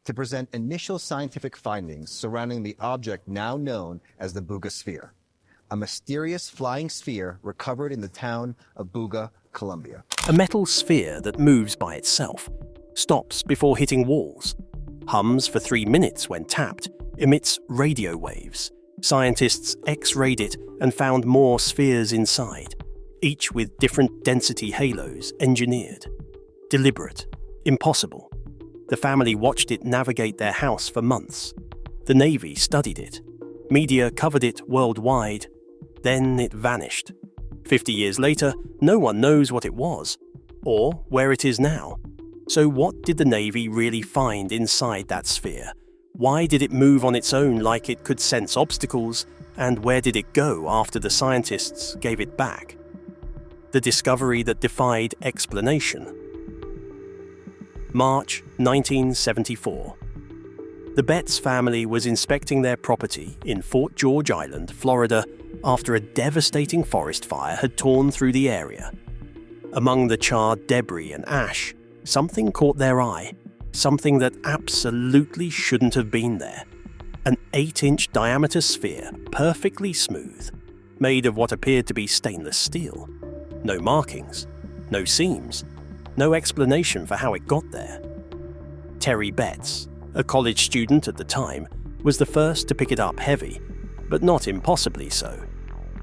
to present initial scientific findings surrounding the object now known as the Buga sphere, a mysterious flying sphere recovered in the town of Buga, Colombia. A metal sphere that moves by itself, stops before hitting walls, hums for 3 minutes when tapped, emits radio waves. Scientists X-rayed it and found more spheres inside, each with different density halos engineered. Deliberate, impossible. The family watched it navigate their house for months. The Navy studied it. Media covered it worldwide. Then it vanished. 50 years later, no one knows what it was, or where it is now. So what did the Navy really find inside that sphere? Why did it move on its own like it could sense obstacles? And where did it go after the scientists gave it back? The discovery that defied explanation. March 1974. The Betts family was inspecting their property in Fort George Island, Florida, after a devastating forest fire had torn through the area. Among the charred debris and ash, something caught their eye, something that absolutely shouldn't have been there. An 8-inch diameter sphere, perfectly smooth, made of what appeared to be stainless steel. No markings, no seams, no explanation for how it got there. Terry Betts, a college student at the time, was the first to pick it up heavy, but not impossibly so.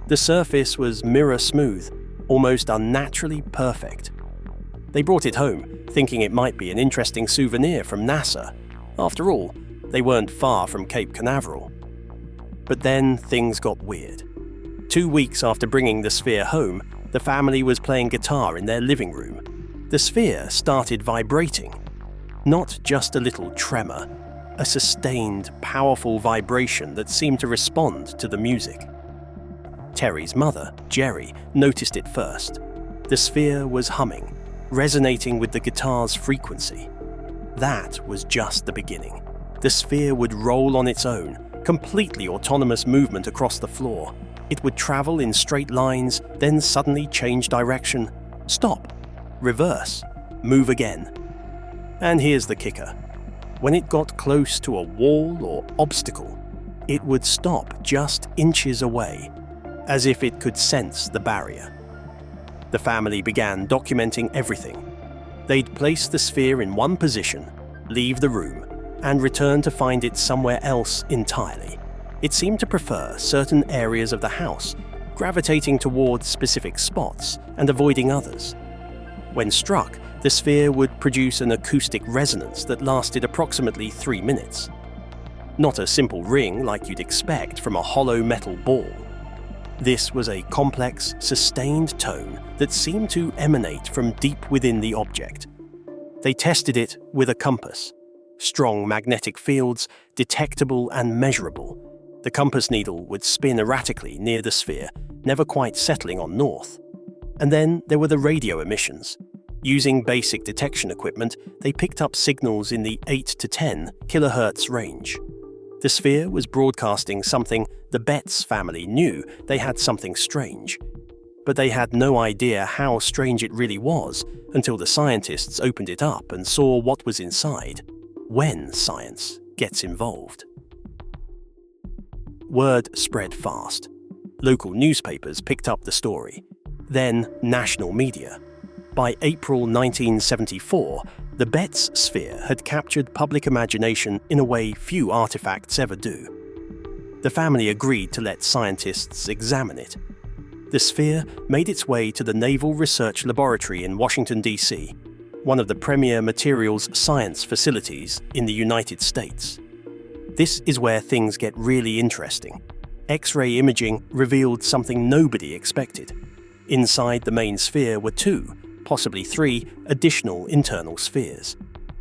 The surface was mirror smooth, almost unnaturally perfect. They brought it home, thinking it might be an interesting souvenir from NASA. After all, they weren't far from Cape Canaveral. But then things got weird. 2 weeks after bringing the sphere home, the family was playing guitar in their living room. The sphere started vibrating. Not just a little tremor, a sustained, powerful vibration that seemed to respond to the music. Terry's mother, Jerry, noticed it first. The sphere was humming, resonating with the guitar's frequency. That was just the beginning. The sphere would roll on its own, completely autonomous movement across the floor. It would travel in straight lines, then suddenly change direction, stop, reverse, move again. And here's the kicker. When it got close to a wall or obstacle, it would stop just inches away, as if it could sense the barrier. The family began documenting everything. They'd place the sphere in one position, leave the room, and return to find it somewhere else entirely. It seemed to prefer certain areas of the house, gravitating towards specific spots and avoiding others. When struck, the sphere would produce an acoustic resonance that lasted approximately 3 minutes. Not a simple ring like you'd expect from a hollow metal ball. This was a complex, sustained tone that seemed to emanate from deep within the object. They tested it with a compass. Strong magnetic fields, detectable and measurable. The compass needle would spin erratically near the sphere, never quite settling on north. And then there were the radio emissions. Using basic detection equipment, they picked up signals in the 8 to 10 kilohertz range. The sphere was broadcasting something the Betts family knew. They had something strange. But they had no idea how strange it really was until the scientists opened it up and saw what was inside, when science gets involved. Word spread fast. Local newspapers picked up the story, then national media. By April 1974, the Betts sphere had captured public imagination in a way few artifacts ever do. The family agreed to let scientists examine it. The sphere made its way to the Naval Research Laboratory in Washington, D.C., one of the premier materials science facilities in the United States. This is where things get really interesting. X-ray imaging revealed something nobody expected. Inside the main sphere were 2, possibly 3, additional internal spheres,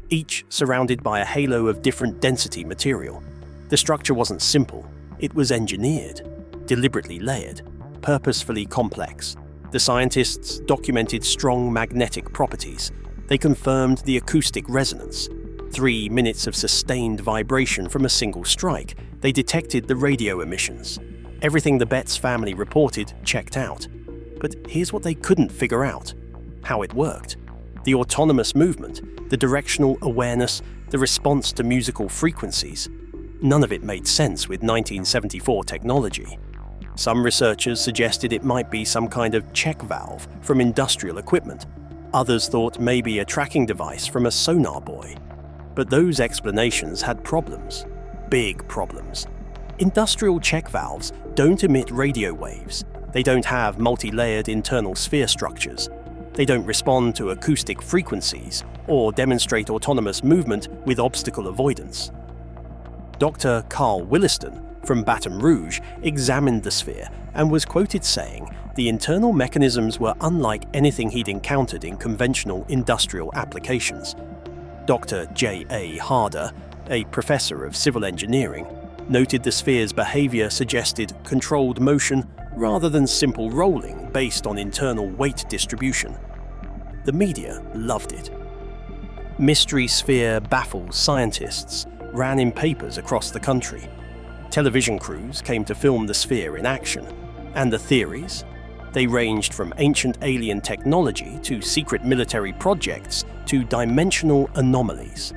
each surrounded by a halo of different density material. The structure wasn't simple, it was engineered, deliberately layered, purposefully complex. The scientists documented strong magnetic properties. They confirmed the acoustic resonance. 3 minutes of sustained vibration from a single strike. They detected the radio emissions. Everything the Betts family reported checked out. But here's what they couldn't figure out: how it worked. The autonomous movement, the directional awareness, the response to musical frequencies. None of it made sense with 1974 technology. Some researchers suggested it might be some kind of check valve from industrial equipment. Others thought maybe a tracking device from a sonar buoy. But those explanations had problems. Big problems. Industrial check valves don't emit radio waves. They don't have multi-layered internal sphere structures. They don't respond to acoustic frequencies or demonstrate autonomous movement with obstacle avoidance. Dr. Carl Williston from Baton Rouge examined the sphere and was quoted saying the internal mechanisms were unlike anything he'd encountered in conventional industrial applications. Dr. J.A. Harder, a professor of civil engineering, noted the sphere's behavior suggested controlled motion rather than simple rolling based on internal weight distribution. The media loved it. Mystery Sphere baffles scientists ran in papers across the country. Television crews came to film the sphere in action. And the theories? They ranged from ancient alien technology to secret military projects to dimensional anomalies.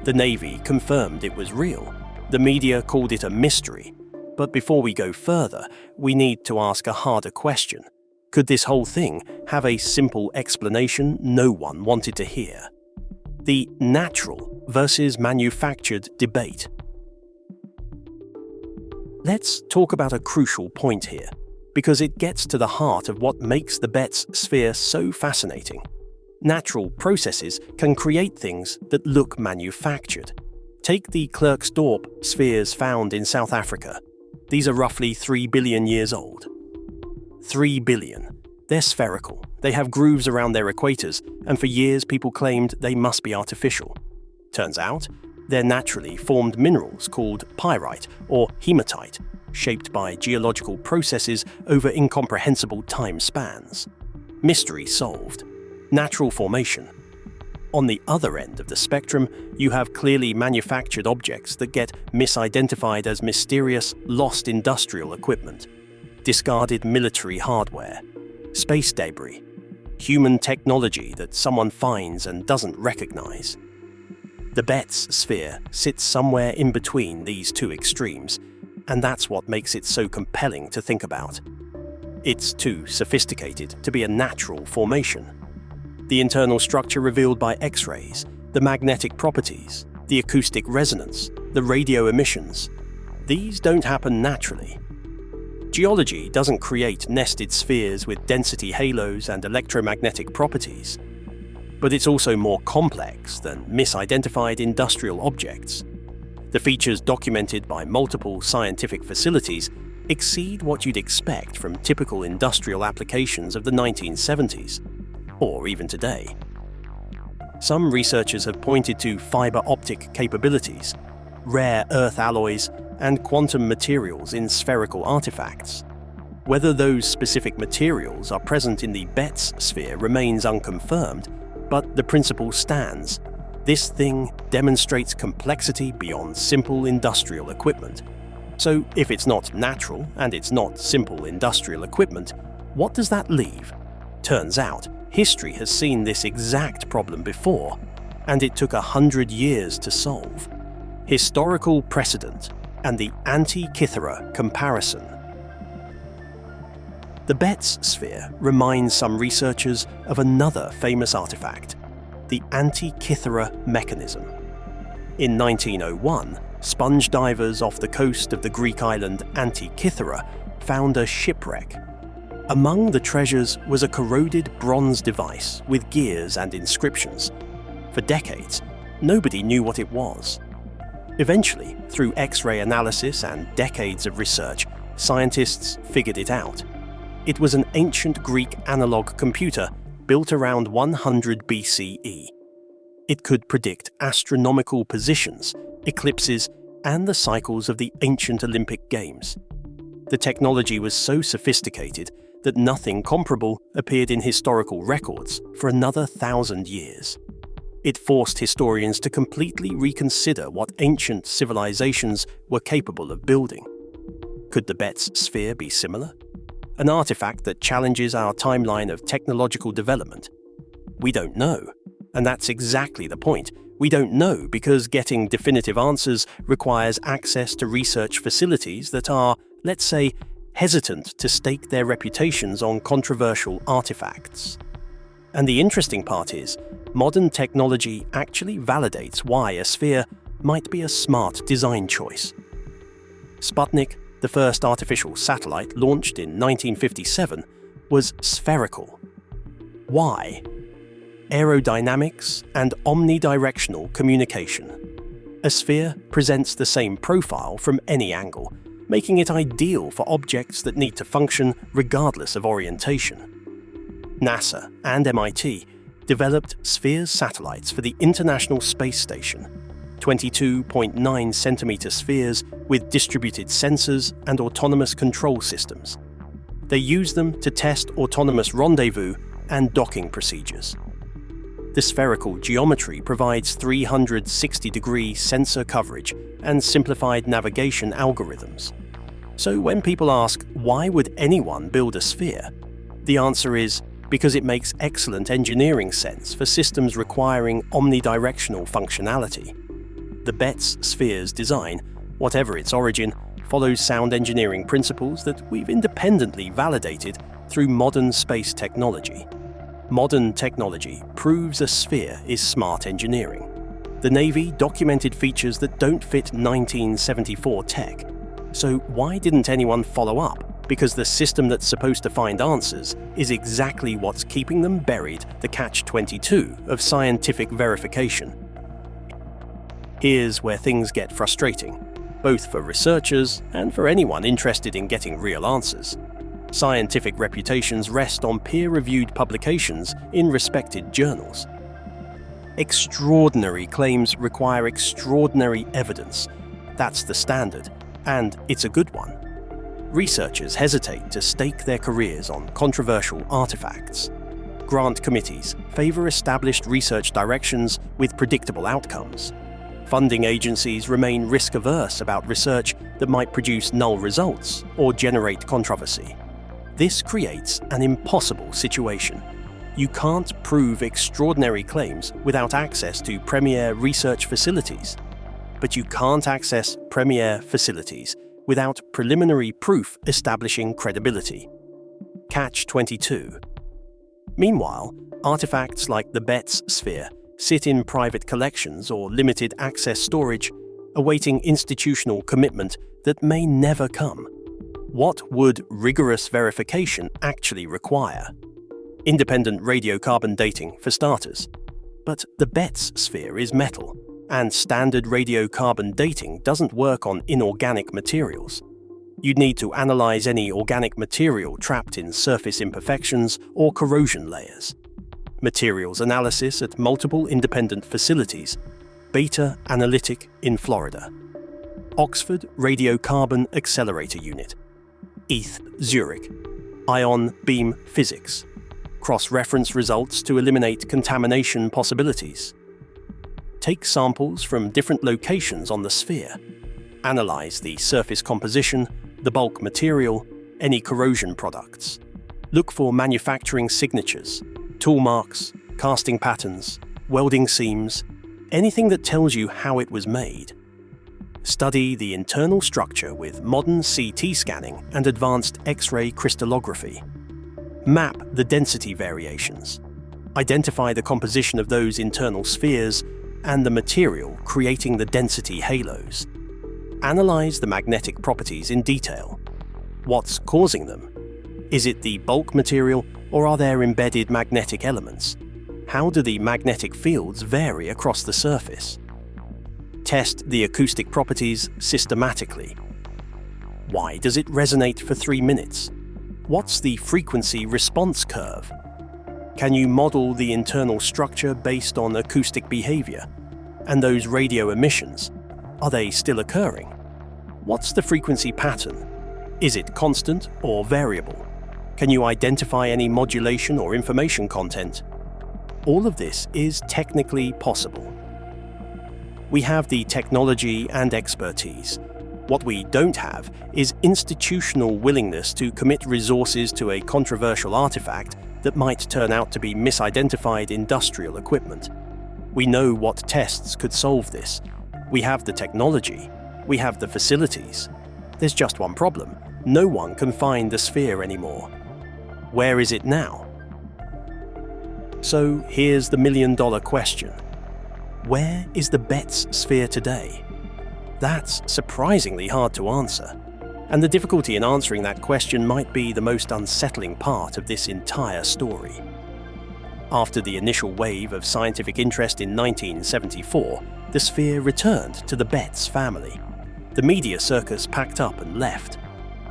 The Navy confirmed it was real. The media called it a mystery. But before we go further, we need to ask a harder question. Could this whole thing have a simple explanation no one wanted to hear? The natural versus manufactured debate. Let's talk about a crucial point here, because it gets to the heart of what makes the Betz sphere so fascinating. Natural processes can create things that look manufactured. Take the Klerksdorp spheres found in South Africa. These are roughly 3 billion years old. 3 billion. They're spherical. They have grooves around their equators, and for years people claimed they must be artificial. Turns out, they're naturally formed minerals called pyrite or hematite, shaped by geological processes over incomprehensible time spans. Mystery solved. Natural formation. On the other end of the spectrum, you have clearly manufactured objects that get misidentified as mysterious, lost industrial equipment, discarded military hardware, space debris, human technology that someone finds and doesn't recognize. The Betz sphere sits somewhere in between these two extremes, and that's what makes it so compelling to think about. It's too sophisticated to be a natural formation. The internal structure revealed by X-rays, the magnetic properties, the acoustic resonance, the radio emissions. These don't happen naturally. Geology doesn't create nested spheres with density halos and electromagnetic properties. But it's also more complex than misidentified industrial objects. The features documented by multiple scientific facilities exceed what you'd expect from typical industrial applications of the 1970s, or even today. Some researchers have pointed to fiber optic capabilities, rare earth alloys, and quantum materials in spherical artifacts. Whether those specific materials are present in the Betz sphere remains unconfirmed, but the principle stands. This thing demonstrates complexity beyond simple industrial equipment. So if it's not natural and it's not simple industrial equipment, what does that leave? Turns out, history has seen this exact problem before, and it took 100 years to solve. Historical precedent and the Antikythera comparison. The Betz sphere reminds some researchers of another famous artifact, the Antikythera mechanism. In 1901, sponge divers off the coast of the Greek island Antikythera found a shipwreck. Among the treasures was a corroded bronze device with gears and inscriptions. For decades, nobody knew what it was. Eventually, through X-ray analysis and decades of research, scientists figured it out. It was an ancient Greek analog computer built around 100 BCE. It could predict astronomical positions, eclipses, and the cycles of the ancient Olympic Games. The technology was so sophisticated that nothing comparable appeared in historical records for another 1,000 years. It forced historians to completely reconsider what ancient civilizations were capable of building. Could the Betz sphere be similar? An artifact that challenges our timeline of technological development? We don't know. And that's exactly the point. We don't know because getting definitive answers requires access to research facilities that are, let's say, hesitant to stake their reputations on controversial artifacts. And the interesting part is, modern technology actually validates why a sphere might be a smart design choice. Sputnik, the first artificial satellite launched in 1957, was spherical. Why? Aerodynamics and omnidirectional communication. A sphere presents the same profile from any angle, making it ideal for objects that need to function regardless of orientation. NASA and MIT developed Spheres satellites for the International Space Station, 22.9 centimeter spheres with distributed sensors and autonomous control systems. They use them to test autonomous rendezvous and docking procedures. The spherical geometry provides 360-degree sensor coverage and simplified navigation algorithms. So when people ask, why would anyone build a sphere? The answer is, because it makes excellent engineering sense for systems requiring omnidirectional functionality. The Betts sphere's design, whatever its origin, follows sound engineering principles that we've independently validated through modern space technology. Modern technology proves a sphere is smart engineering. The Navy documented features that don't fit 1974 tech. So why didn't anyone follow up? Because the system that's supposed to find answers is exactly what's keeping them buried, the catch-22 of scientific verification. Here's where things get frustrating, both for researchers and for anyone interested in getting real answers. Scientific reputations rest on peer-reviewed publications in respected journals. Extraordinary claims require extraordinary evidence. That's the standard, and it's a good one. Researchers hesitate to stake their careers on controversial artifacts. Grant committees favor established research directions with predictable outcomes. Funding agencies remain risk-averse about research that might produce null results or generate controversy. This creates an impossible situation. You can't prove extraordinary claims without access to premier research facilities. But you can't access premier facilities without preliminary proof establishing credibility. Catch-22. Meanwhile, artifacts like the Betts sphere sit in private collections or limited access storage, awaiting institutional commitment that may never come. What would rigorous verification actually require? Independent radiocarbon dating, for starters. But the Betts sphere is metal, and standard radiocarbon dating doesn't work on inorganic materials. You'd need to analyze any organic material trapped in surface imperfections or corrosion layers. Materials analysis at multiple independent facilities. Beta Analytic in Florida. Oxford Radiocarbon Accelerator Unit. ETH Zurich. Ion Beam Physics. Cross-reference results to eliminate contamination possibilities. Take samples from different locations on the sphere. Analyze the surface composition, the bulk material, any corrosion products. Look for manufacturing signatures, tool marks, casting patterns, welding seams, anything that tells you how it was made. Study the internal structure with modern CT scanning and advanced X-ray crystallography. Map the density variations. Identify the composition of those internal spheres and the material creating the density halos. Analyze the magnetic properties in detail. What's causing them? Is it the bulk material, or are there embedded magnetic elements? How do the magnetic fields vary across the surface? Test the acoustic properties systematically. Why does it resonate for 3 minutes? What's the frequency response curve? Can you model the internal structure based on acoustic behavior? And those radio emissions, are they still occurring? What's the frequency pattern? Is it constant or variable? Can you identify any modulation or information content? All of this is technically possible. We have the technology and expertise. What we don't have is institutional willingness to commit resources to a controversial artifact that might turn out to be misidentified industrial equipment. We know what tests could solve this. We have the technology. We have the facilities. There's just one problem. No one can find the sphere anymore. Where is it now? So here's the million-dollar question. Where is the Betts sphere today? That's surprisingly hard to answer. And the difficulty in answering that question might be the most unsettling part of this entire story. After the initial wave of scientific interest in 1974, the sphere returned to the Betts family. The media circus packed up and left.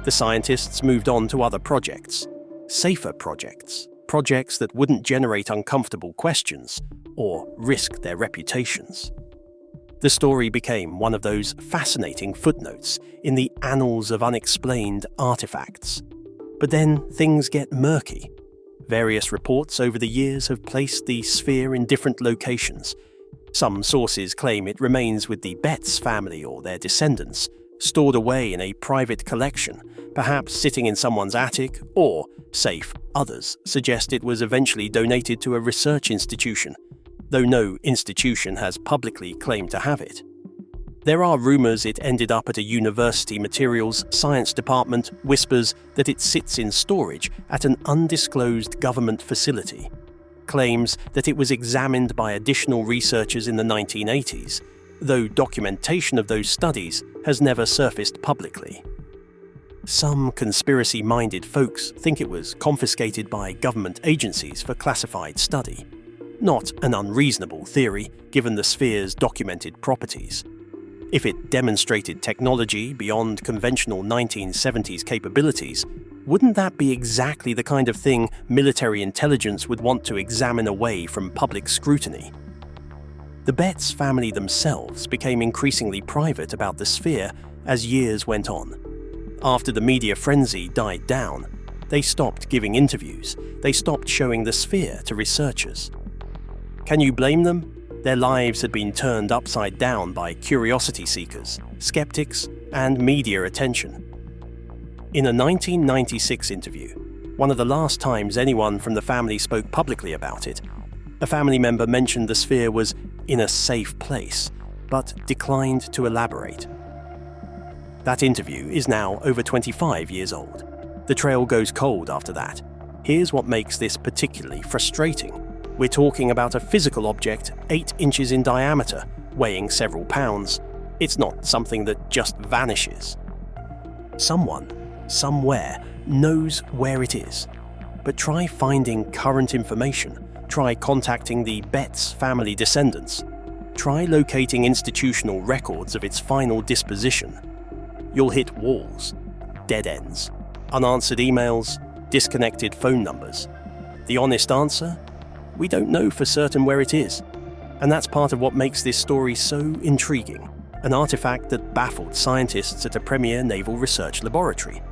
The scientists moved on to other projects, safer projects, projects that wouldn't generate uncomfortable questions or risk their reputations. The story became one of those fascinating footnotes in the annals of unexplained artifacts. But then things get murky. Various reports over the years have placed the sphere in different locations. Some sources claim it remains with the Betts family or their descendants, stored away in a private collection, perhaps sitting in someone's attic, or, safe, others suggest it was eventually donated to a research institution, though no institution has publicly claimed to have it. There are rumours it ended up at a university materials science department, whispers that it sits in storage at an undisclosed government facility, claims that it was examined by additional researchers in the 1980s, though documentation of those studies has never surfaced publicly. Some conspiracy-minded folks think it was confiscated by government agencies for classified study. Not an unreasonable theory, given the sphere's documented properties. If it demonstrated technology beyond conventional 1970s capabilities, wouldn't that be exactly the kind of thing military intelligence would want to examine away from public scrutiny? The Betts family themselves became increasingly private about the sphere as years went on. After the media frenzy died down, they stopped giving interviews. They stopped showing the sphere to researchers. Can you blame them? Their lives had been turned upside down by curiosity seekers, skeptics, and media attention. In a 1996 interview, one of the last times anyone from the family spoke publicly about it, a family member mentioned the sphere was in a safe place, but declined to elaborate. That interview is now over 25 years old. The trail goes cold after that. Here's what makes this particularly frustrating. We're talking about a physical object 8 inches in diameter, weighing several pounds. It's not something that just vanishes. Someone, somewhere, knows where it is. But try finding current information. Try contacting the Betts family descendants. Try locating institutional records of its final disposition. You'll hit walls, dead ends, unanswered emails, disconnected phone numbers. The honest answer? We don't know for certain where it is. And that's part of what makes this story so intriguing. An artifact that baffled scientists at a premier naval research laboratory.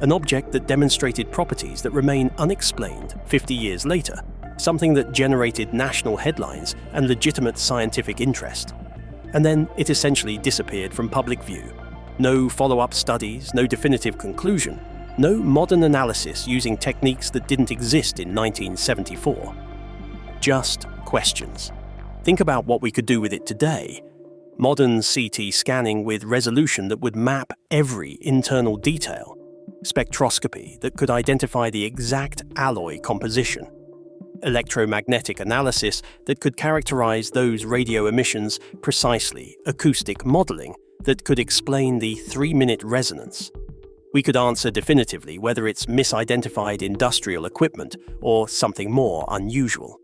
An object that demonstrated properties that remain unexplained 50 years later. Something that generated national headlines and legitimate scientific interest. And then it essentially disappeared from public view. No follow-up studies, no definitive conclusion, no modern analysis using techniques that didn't exist in 1974. Just questions. Think about what we could do with it today. Modern CT scanning with resolution that would map every internal detail. Spectroscopy that could identify the exact alloy composition. Electromagnetic analysis that could characterize those radio emissions precisely. Acoustic modeling that could explain the 3-minute resonance. We could answer definitively whether it's misidentified industrial equipment or something more unusual.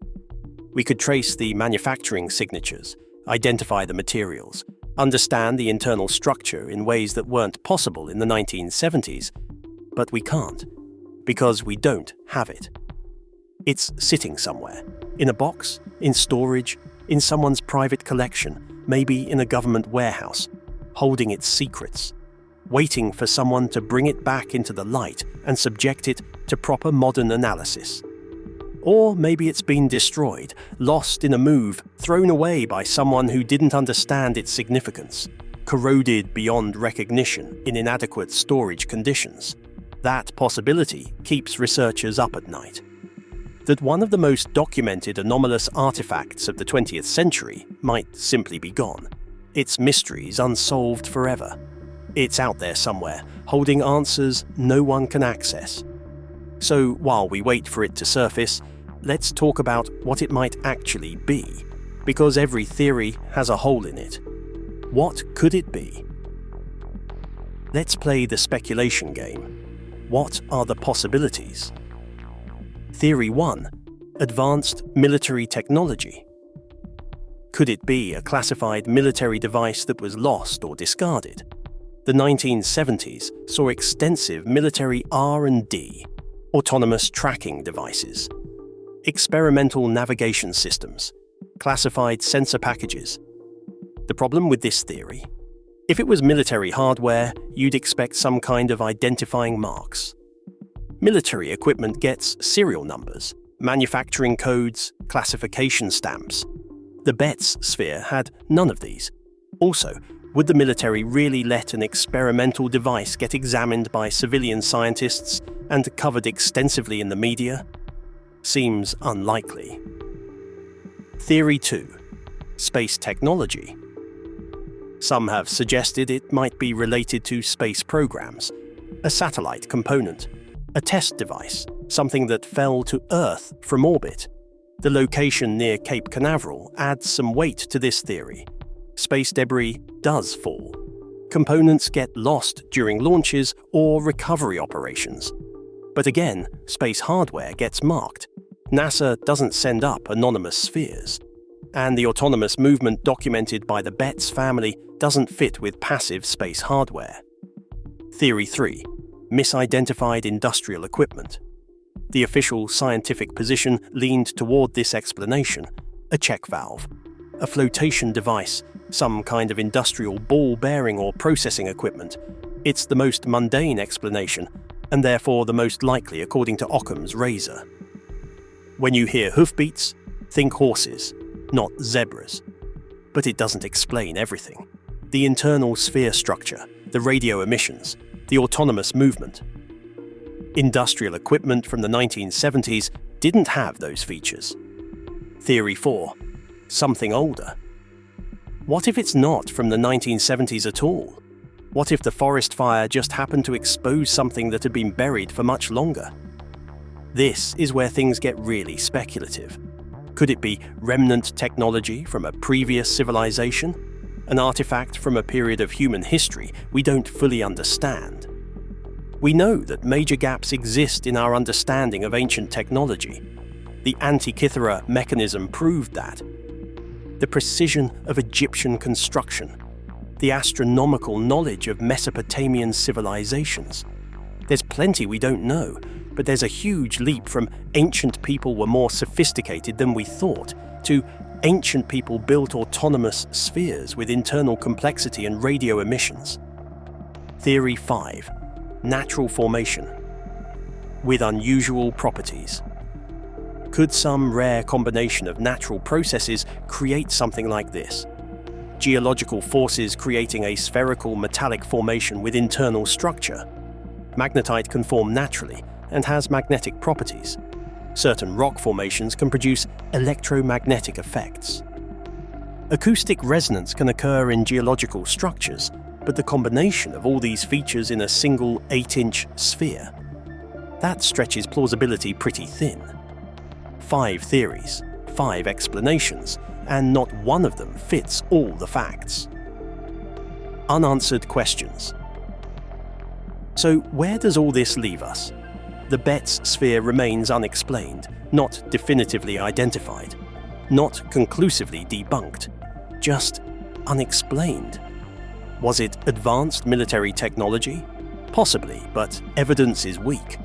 We could trace the manufacturing signatures, identify the materials, understand the internal structure in ways that weren't possible in the 1970s, but we can't, because we don't have it. It's sitting somewhere, in a box, in storage, in someone's private collection, maybe in a government warehouse, holding its secrets, waiting for someone to bring it back into the light and subject it to proper modern analysis. Or maybe it's been destroyed, lost in a move, thrown away by someone who didn't understand its significance, corroded beyond recognition in inadequate storage conditions. That possibility keeps researchers up at night. that one of the most documented anomalous artifacts of the 20th century might simply be gone, its mysteries unsolved forever. It's out there somewhere, holding answers no one can access. So while we wait for it to surface, let's talk about what it might actually be, because every theory has a hole in it. What could it be? Let's play the speculation game. What are the possibilities? Theory 1. Advanced military technology. Could it be a classified military device that was lost or discarded? The 1970s saw extensive military R&D, autonomous tracking devices, experimental navigation systems, classified sensor packages. The problem with this theory? If it was military hardware, you'd expect some kind of identifying marks. Military equipment gets serial numbers, manufacturing codes, classification stamps. The Betts sphere had none of these. Also, would the military really let an experimental device get examined by civilian scientists and covered extensively in the media? Seems unlikely. Theory 2. Space technology. Some have suggested it might be related to space programs, a satellite component, a test device, something that fell to Earth from orbit. The location near Cape Canaveral adds some weight to this theory. Space debris does fall. Components get lost during launches or recovery operations. But again, space hardware gets marked. NASA doesn't send up anonymous spheres. And the autonomous movement documented by the Betts family doesn't fit with passive space hardware. Theory 3. Misidentified industrial equipment. The official scientific position leaned toward this explanation: a check valve, a flotation device, some kind of industrial ball bearing or processing equipment. It's the most mundane explanation, and therefore the most likely according to Occam's razor. When you hear hoofbeats, think horses, not zebras. But it doesn't explain everything. The internal sphere structure, the radio emissions, the autonomous movement. Industrial equipment from the 1970s didn't have those features. Theory 4. Something older. What if it's not from the 1970s at all? What if the forest fire just happened to expose something that had been buried for much longer? This is where things get really speculative. Could it be remnant technology from a previous civilization? An artifact from a period of human history we don't fully understand? We know that major gaps exist in our understanding of ancient technology. The Antikythera mechanism proved that. The precision of Egyptian construction, the astronomical knowledge of Mesopotamian civilizations. There's plenty we don't know, but there's a huge leap from ancient people were more sophisticated than we thought to ancient people built autonomous spheres with internal complexity and radio emissions. Theory 5. Natural formation with unusual properties. Could some rare combination of natural processes create something like this? Geological forces creating a spherical metallic formation with internal structure. Magnetite can form naturally and has magnetic properties. Certain rock formations can produce electromagnetic effects. Acoustic resonance can occur in geological structures, but the combination of all these features in a single 8-inch sphere, that stretches plausibility pretty thin. 5 theories, 5 explanations, and not one of them fits all the facts. Unanswered questions. So where does all this leave us? The Betts sphere remains unexplained, not definitively identified, not conclusively debunked, just unexplained. Was it advanced military technology? Possibly, but evidence is weak.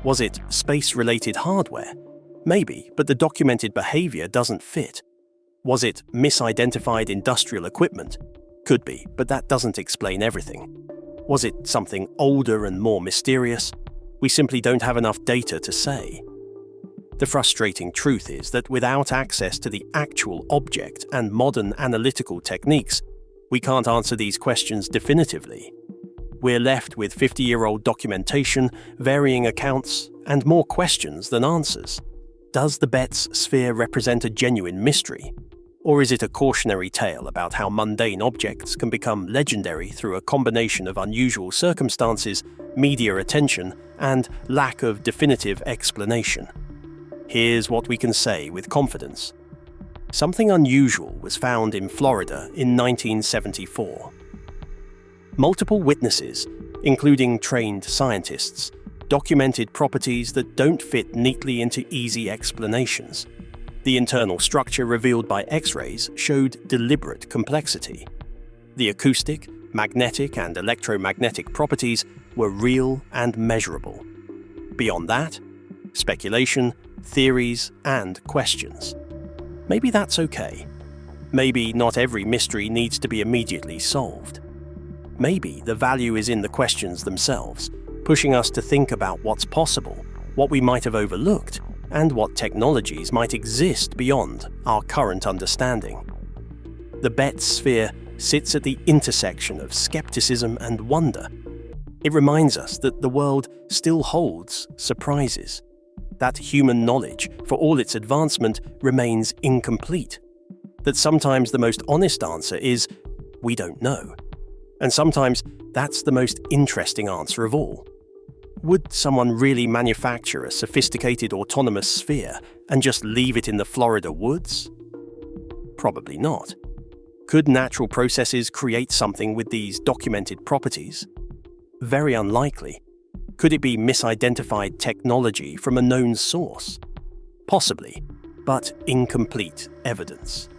Was it space-related hardware? Maybe, but the documented behavior doesn't fit. Was it misidentified industrial equipment? Could be, but that doesn't explain everything. Was it something older and more mysterious? We simply don't have enough data to say. The frustrating truth is that without access to the actual object and modern analytical techniques, we can't answer these questions definitively. We're left with 50-year-old documentation, varying accounts, and more questions than answers. Does the Betts sphere represent a genuine mystery? Or is it a cautionary tale about how mundane objects can become legendary through a combination of unusual circumstances, media attention, and lack of definitive explanation? Here's what we can say with confidence. Something unusual was found in Florida in 1974. Multiple witnesses, including trained scientists, documented properties that don't fit neatly into easy explanations. The internal structure revealed by X-rays showed deliberate complexity. The acoustic, magnetic, and electromagnetic properties were real and measurable. Beyond that, speculation, theories, and questions. Maybe that's okay. Maybe not every mystery needs to be immediately solved. Maybe the value is in the questions themselves, pushing us to think about what's possible, what we might have overlooked, and what technologies might exist beyond our current understanding. The Betts sphere sits at the intersection of skepticism and wonder. It reminds us that the world still holds surprises, that human knowledge, for all its advancement, remains incomplete, that sometimes the most honest answer is, we don't know. And sometimes that's the most interesting answer of all. Would someone really manufacture a sophisticated autonomous sphere and just leave it in the Florida woods? Probably not. Could natural processes create something with these documented properties? Very unlikely. Could it be misidentified technology from a known source? Possibly, but incomplete evidence.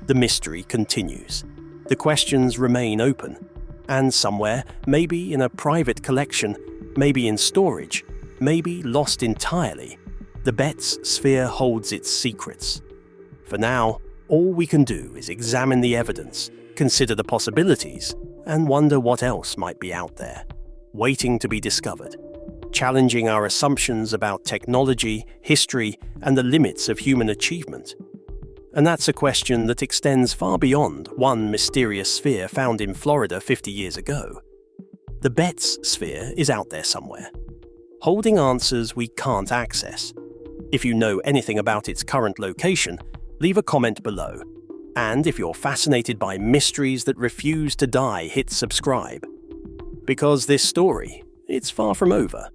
The mystery continues. The questions remain open. And somewhere, maybe in a private collection, maybe in storage, maybe lost entirely, the Betts sphere holds its secrets. For now, all we can do is examine the evidence, consider the possibilities, and wonder what else might be out there, waiting to be discovered, challenging our assumptions about technology, history, and the limits of human achievement. And that's a question that extends far beyond one mysterious sphere found in Florida 50 years ago. The Betts sphere is out there somewhere, holding answers we can't access. If you know anything about its current location, leave a comment below. And if you're fascinated by mysteries that refuse to die, hit subscribe. Because this story, it's far from over.